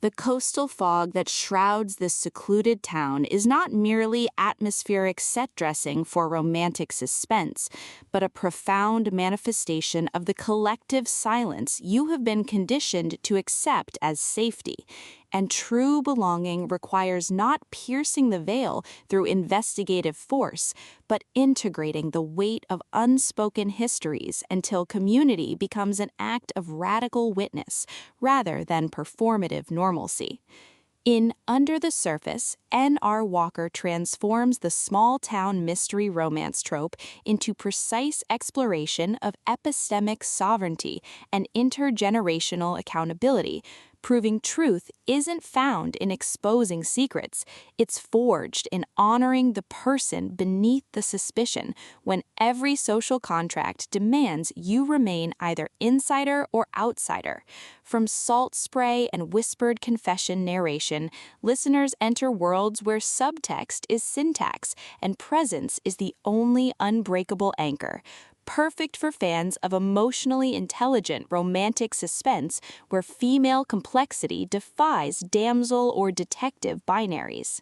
The coastal fog that shrouds this secluded town is not merely atmospheric set dressing for romantic suspense, but a profound manifestation of the collective silence you have been conditioned to accept as safety. And true belonging requires not piercing the veil through investigative force, but integrating the weight of unspoken histories until community becomes an act of radical witness rather than performative normalcy. In Under the Surface, N.R. Walker transforms the small-town mystery romance trope into precise exploration of epistemic sovereignty and intergenerational accountability, proving truth isn't found in exposing secrets, it's forged in honoring the person beneath the suspicion when every social contract demands you remain either insider or outsider. From salt spray and whispered confession narration, listeners enter worlds where subtext is syntax and presence is the only unbreakable anchor. Perfect for fans of emotionally intelligent romantic suspense where female complexity defies damsel or detective binaries.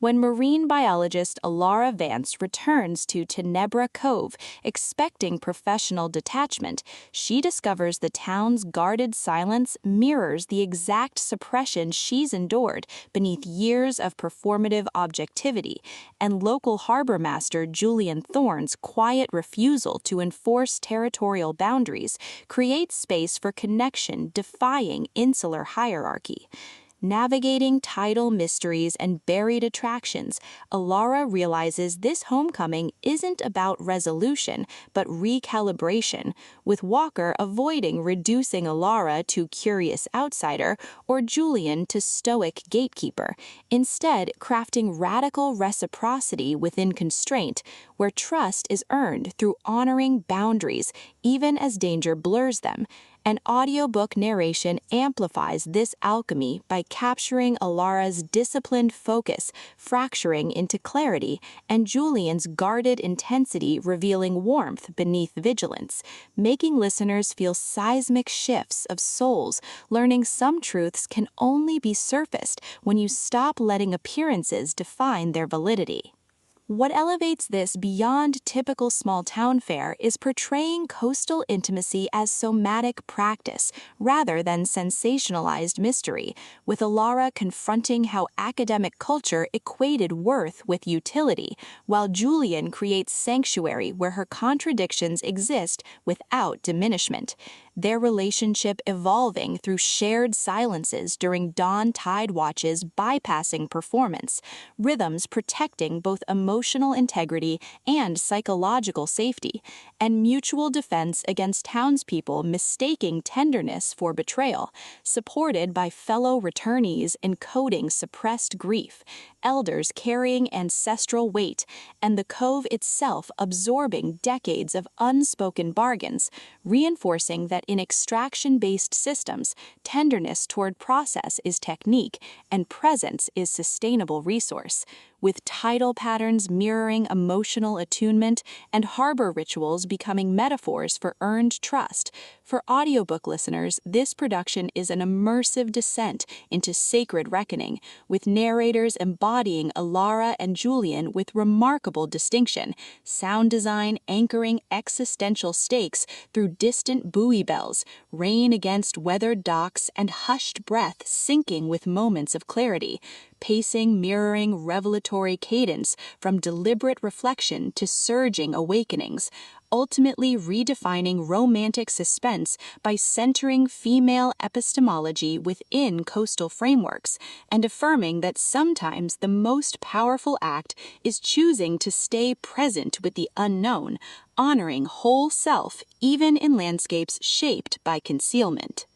When marine biologist Alara Vance returns to Tenebrae Cove expecting professional detachment, she discovers the town's guarded silence mirrors the exact suppression she's endured beneath years of performative objectivity, and local harbor master Julian Thorne's quiet refusal to enforce territorial boundaries creates space for connection defying insular hierarchy. Navigating tidal mysteries and buried attractions, Alara realizes this homecoming isn't about resolution, but recalibration, with Walker avoiding reducing Alara to curious outsider or Julian to stoic gatekeeper, instead crafting radical reciprocity within constraint, where trust is earned through honoring boundaries, even as danger blurs them. An audiobook narration amplifies this alchemy by capturing Alara's disciplined focus, fracturing into clarity, and Julian's guarded intensity revealing warmth beneath vigilance, making listeners feel seismic shifts of souls, learning some truths can only be surfaced when you stop letting appearances define their validity. What elevates this beyond typical small-town fare is portraying coastal intimacy as somatic practice rather than sensationalized mystery, with Alara confronting how academic culture equated worth with utility, while Julian creates sanctuary where her contradictions exist without diminishment. Their relationship evolving through shared silences during dawn tide watches bypassing performance, rhythms protecting both emotional integrity and psychological safety, and mutual defense against townspeople mistaking tenderness for betrayal, supported by fellow returnees encoding suppressed grief, elders carrying ancestral weight, and the Cove itself absorbing decades of unspoken bargains, reinforcing that in extraction-based systems, tenderness toward process is technique, and presence is sustainable resource, with tidal patterns mirroring emotional attunement and harbor rituals becoming metaphors for earned trust. For audiobook listeners, this production is an immersive descent into sacred reckoning, with narrators embodying Alara and Julian with remarkable distinction, sound design anchoring existential stakes through distant buoy bells, rain against weathered docks, and hushed breath syncing with moments of clarity, pacing mirroring revelatory cadence from deliberate reflection to surging awakenings, ultimately redefining romantic suspense by centering female epistemology within coastal frameworks and affirming that sometimes the most powerful act is choosing to stay present with the unknown, honoring whole self even in landscapes shaped by concealment.